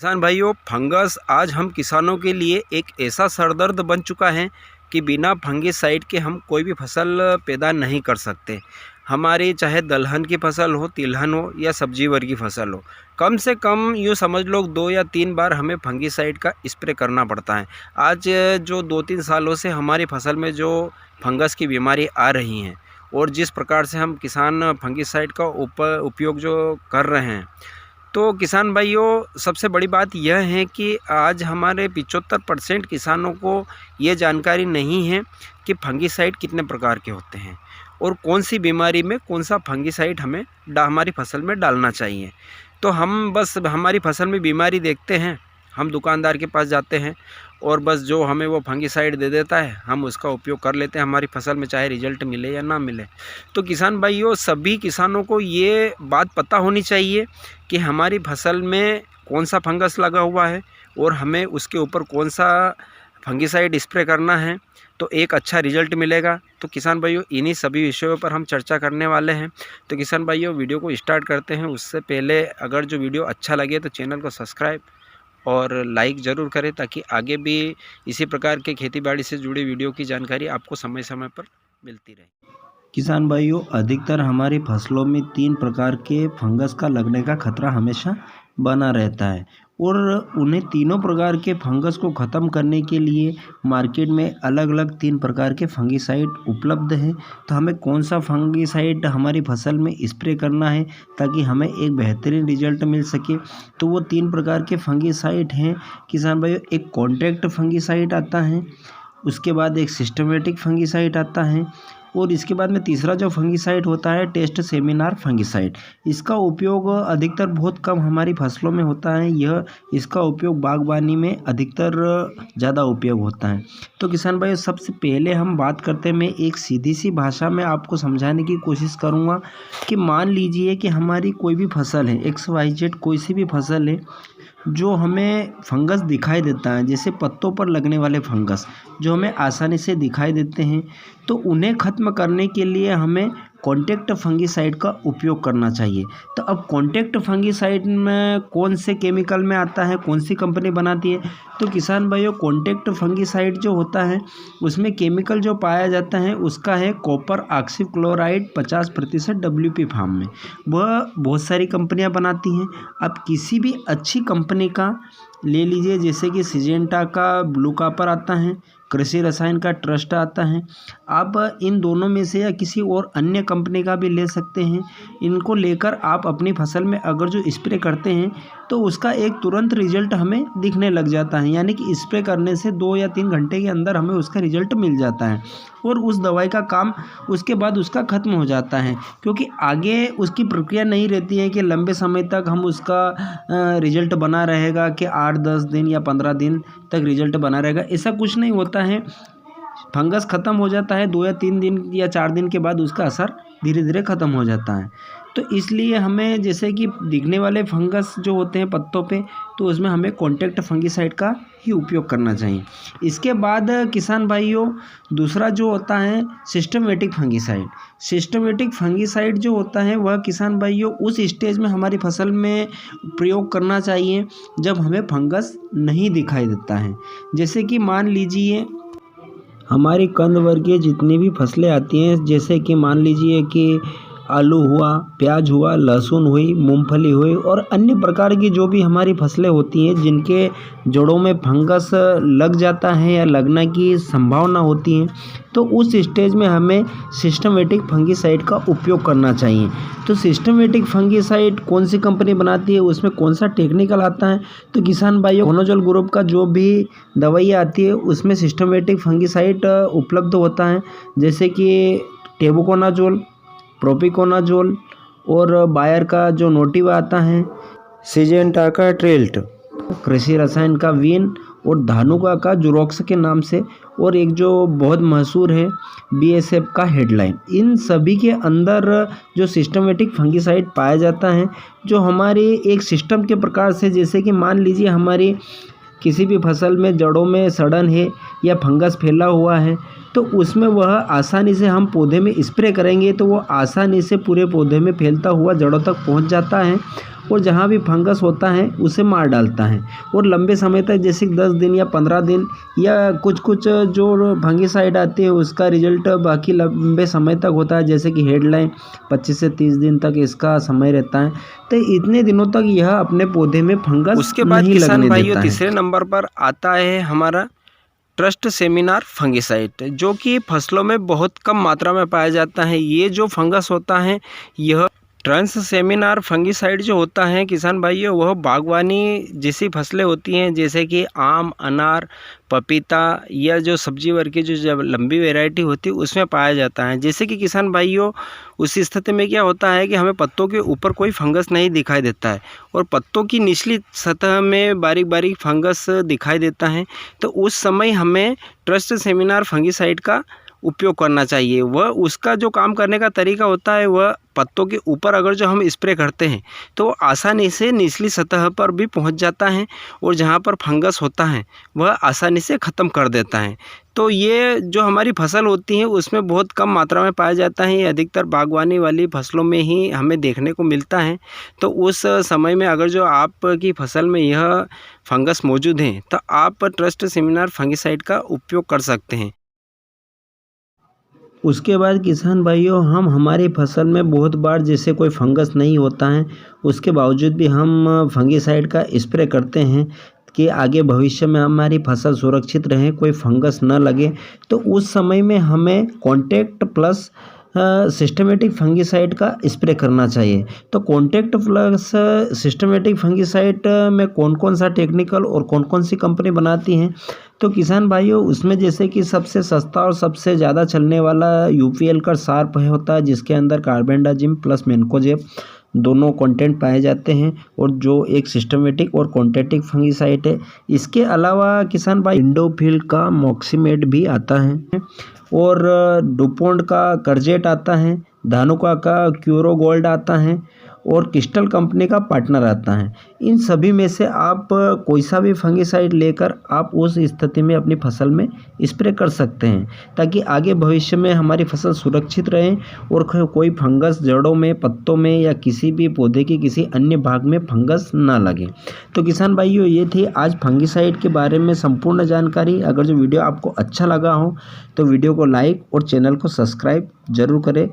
किसान भाइयों, फंगस आज हम किसानों के लिए एक ऐसा सरदर्द बन चुका है कि बिना फंगिसाइड के हम कोई भी फसल पैदा नहीं कर सकते। हमारी चाहे दलहन की फसल हो, तिलहन हो या सब्जी वर्गी फसल हो, कम से कम यूँ समझ लो 2 या 3 बार हमें फंगिसाइड का स्प्रे करना पड़ता है। आज जो 2-3 सालों से हमारी फसल में जो फंगस की बीमारी आ रही हैं और जिस प्रकार से हम किसान फंगिसाइड का उपयोग जो कर रहे हैं, तो किसान भाइयों, सबसे बड़ी बात यह है कि आज हमारे 75% किसानों को ये जानकारी नहीं है कि फंगिसाइड कितने प्रकार के होते हैं और कौन सी बीमारी में कौन सा फंगिसाइड हमें हमारी फसल में डालना चाहिए। तो हम बस हमारी फसल में बीमारी देखते हैं, हम दुकानदार के पास जाते हैं और बस जो हमें वो फंगिसाइड दे देता है, हम उसका उपयोग कर लेते हैं हमारी फसल में, चाहे रिजल्ट मिले या ना मिले। तो किसान भाइयों, सभी किसानों को ये बात पता होनी चाहिए कि हमारी फसल में कौन सा फंगस लगा हुआ है और हमें उसके ऊपर कौन सा फंगिसाइड स्प्रे करना है, तो एक अच्छा रिजल्ट मिलेगा। तो किसान भाइयों, इन्हीं सभी विषयों पर हम चर्चा करने वाले हैं। तो किसान भाइयों, वीडियो को स्टार्ट करते हैं। उससे पहले अगर जो वीडियो अच्छा लगे तो चैनल को सब्सक्राइब और लाइक ज़रूर करें, ताकि आगे भी इसी प्रकार के खेतीबाड़ी से जुड़ी वीडियो की जानकारी आपको समय समय पर मिलती रहे। किसान भाइयों, अधिकतर हमारी फसलों में 3 प्रकार के फंगस का लगने का खतरा हमेशा बना रहता है और उन्हें तीनों प्रकार के फंगस को ख़त्म करने के लिए मार्केट में अलग अलग 3 प्रकार के फंगिसाइड उपलब्ध हैं। तो हमें कौन सा फंगिसाइड हमारी फसल में स्प्रे करना है ताकि हमें एक बेहतरीन रिजल्ट मिल सके, तो वो 3 प्रकार के फंगिसाइड हैं किसान भाइयों। एक कॉन्टैक्ट फंगिसाइड आता है, उसके बाद एक सिस्टमेटिक फंगिसाइड आता है और इसके बाद में तीसरा जो फंगिसाइड होता है टेस्ट सेमिनार फंगिसाइड। इसका उपयोग अधिकतर बहुत कम हमारी फसलों में होता है। इसका उपयोग बागवानी में अधिकतर ज़्यादा उपयोग होता है। तो किसान भाई, सबसे पहले हम बात करते हैं, मैं एक सीधी सी भाषा में आपको समझाने की कोशिश करूँगा कि मान लीजिए कि हमारी कोई भी फसल है, XYZ कोई सी भी फसल है, जो हमें फंगस दिखाई देता है, जैसे पत्तों पर लगने वाले फंगस जो हमें आसानी से दिखाई देते हैं, तो उन्हें ख़त्म करने के लिए हमें कॉन्टैक्ट फंगिसाइड का उपयोग करना चाहिए। तो अब कॉन्टैक्ट फंगिसाइड में कौन से केमिकल में आता है, कौन सी कंपनी बनाती है, तो किसान भाइयों, कॉन्टैक्ट फंगिसाइड जो होता है उसमें केमिकल जो पाया जाता है उसका है कॉपर ऑक्सीक्लोराइड 50% WP फार्म में। वह बहुत सारी कंपनियां बनाती हैं। अब किसी भी अच्छी कंपनी का ले लीजिए, जैसे कि सिजेंटा का ब्लू कॉपर आता है, कृषि रसायन का ट्रस्ट आता है। आप इन दोनों में से या किसी और अन्य कंपनी का भी ले सकते हैं। इनको लेकर आप अपनी फसल में अगर जो स्प्रे करते हैं तो उसका एक तुरंत रिजल्ट हमें दिखने लग जाता है, यानी कि स्प्रे करने से 2 या 3 घंटे के अंदर हमें उसका रिजल्ट मिल जाता है और उस दवाई का काम उसके बाद उसका ख़त्म हो जाता है, क्योंकि आगे उसकी प्रक्रिया नहीं रहती है कि लंबे समय तक हम उसका रिजल्ट बना रहेगा कि 8-10 दिन या 15 दिन तक रिजल्ट बना रहेगा। ऐसा कुछ नहीं होता है। फंगस ख़त्म हो जाता है 2 या 3 दिन या 4 दिन के बाद, उसका असर धीरे धीरे ख़त्म हो जाता है। तो इसलिए हमें, जैसे कि दिखने वाले फंगस जो होते हैं पत्तों पे, तो उसमें हमें कॉन्टैक्ट फंगिसाइड का ही उपयोग करना चाहिए। इसके बाद किसान भाइयों, दूसरा जो होता है सिस्टमेटिक फंगिसाइड। सिस्टमेटिक फंगिसाइड जो होता है वह किसान भाइयों उस स्टेज में हमारी फसल में प्रयोग करना चाहिए जब हमें फंगस नहीं दिखाई देता है। जैसे कि मान लीजिए हमारी कंद वर्गीय जितनी भी फसलें आती हैं, जैसे कि मान लीजिए कि आलू हुआ, प्याज हुआ, लहसुन हुई, मूंगफली हुई और अन्य प्रकार की जो भी हमारी फसलें होती हैं जिनके जड़ों में फंगस लग जाता है या लगने की संभावना होती है, तो उस स्टेज में हमें सिस्टमेटिक फंगिसाइड का उपयोग करना चाहिए। तो सिस्टमेटिक फंगिसाइड कौन सी कंपनी बनाती है, उसमें कौन सा टेक्निकल आता है, तो किसान भाइयों, कोनाजोल ग्रुप का जो भी दवाइयाँ आती है उसमें सिस्टमेटिक फंगिसाइड उपलब्ध होता है, जैसे कि टेबुकोनाजोल, प्रोपिकोनाजोल और बायर का जो नोटिवा आता है, सिजेंटा का ट्रेल्ट, कृषि रसायन का विन और धानुका का जुरोक्स के नाम से, और एक जो बहुत मशहूर है BSF का हेडलाइन। इन सभी के अंदर जो सिस्टमेटिक फंगिसाइड पाया जाता है, जो हमारे एक सिस्टम के प्रकार से, जैसे कि मान लीजिए हमारी किसी भी फसल में जड़ों में सड़न है या फंगस फैला हुआ है, तो उसमें वह आसानी से हम पौधे में स्प्रे करेंगे तो वो आसानी से पूरे पौधे में फैलता हुआ जड़ों तक पहुंच जाता है और जहाँ भी फंगस होता है उसे मार डालता है। और लंबे समय तक जैसे 10 दिन या 15 दिन या कुछ जो फंगिसाइड आती है उसका रिजल्ट बाकी लंबे समय तक होता है, जैसे कि हेडलाइन 25 से 30 दिन तक इसका समय रहता है। तो इतने दिनों तक यह अपने पौधे में फंगस उसके बाद नहीं किसान लगने भाइयों देता है। तीसरे नंबर पर आता है हमारा ट्रस्ट सेमिनार फंगिसाइड, जो कि फसलों में बहुत कम मात्रा में पाया जाता है। ये जो फंगस होता है, यह ट्रस्ट सेमिनार फंगिसाइड जो होता है किसान भाइयों, वह बागवानी जैसी फसलें होती हैं, जैसे कि आम, अनार, पपीता या जो सब्जी वर्ग की जो लंबी वैरायटी होती है उसमें पाया जाता है। जैसे कि किसान भाइयों उस स्थिति में क्या होता है कि हमें पत्तों के ऊपर कोई फंगस नहीं दिखाई देता है और पत्तों की निचली सतह में बारीक बारीक फंगस दिखाई देता है, तो उस समय हमें ट्रस्ट सेमिनार फंगिसाइड का उपयोग करना चाहिए। वह उसका जो काम करने का तरीका होता है, वह पत्तों के ऊपर अगर जो हम स्प्रे करते हैं तो आसानी से निचली सतह पर भी पहुंच जाता है और जहां पर फंगस होता है वह आसानी से ख़त्म कर देता है। तो ये जो हमारी फसल होती है उसमें बहुत कम मात्रा में पाया जाता है। ये अधिकतर बागवानी वाली फसलों में ही हमें देखने को मिलता है। तो उस समय में अगर जो आपकी फसल में यह फंगस मौजूद है तो आप ट्रस्ट सेमिनार फंगिसाइड का उपयोग कर सकते हैं। उसके बाद किसान भाइयों हम हमारी फसल में बहुत बार जैसे कोई फंगस नहीं होता है उसके बावजूद भी हम फंगिसाइड का स्प्रे करते हैं कि आगे भविष्य में हमारी फसल सुरक्षित रहे, कोई फंगस न लगे। तो उस समय में हमें कॉन्टैक्ट प्लस सिस्टमेटिक फंगिसाइड का स्प्रे करना चाहिए। तो कॉन्टैक्ट प्लस सिस्टमेटिक फंगिसाइड में कौन कौन सा टेक्निकल और कौन कौन सी कंपनी बनाती हैं, तो किसान भाइयों उसमें जैसे कि सबसे सस्ता और सबसे ज़्यादा चलने वाला यूपीएल का शार्प है होता है, जिसके अंदर कार्बेंडाजिम प्लस मैनकोजेब दोनों कंटेंट पाए जाते हैं और जो एक सिस्टमेटिक और कॉन्टैक्टिक फंगिसाइड है। इसके अलावा किसान भाई इंडोफिल का मॉक्सीमेट भी आता है और डुपोन्ट का करजेट आता है, धानुका का क्यूरो गोल्ड आता है और क्रिस्टल कंपनी का पार्टनर आता है। इन सभी में से आप कोई सा भी फंगिसाइड लेकर आप उस स्थिति में अपनी फसल में स्प्रे कर सकते हैं, ताकि आगे भविष्य में हमारी फसल सुरक्षित रहे और कोई फंगस जड़ों में, पत्तों में या किसी भी पौधे के किसी अन्य भाग में फंगस ना लगे। तो किसान भाइयों ये थी आज फंगिसाइड के बारे में संपूर्ण जानकारी। अगर जो वीडियो आपको अच्छा लगा हो तो वीडियो को लाइक और चैनल को सब्सक्राइब जरूर करें।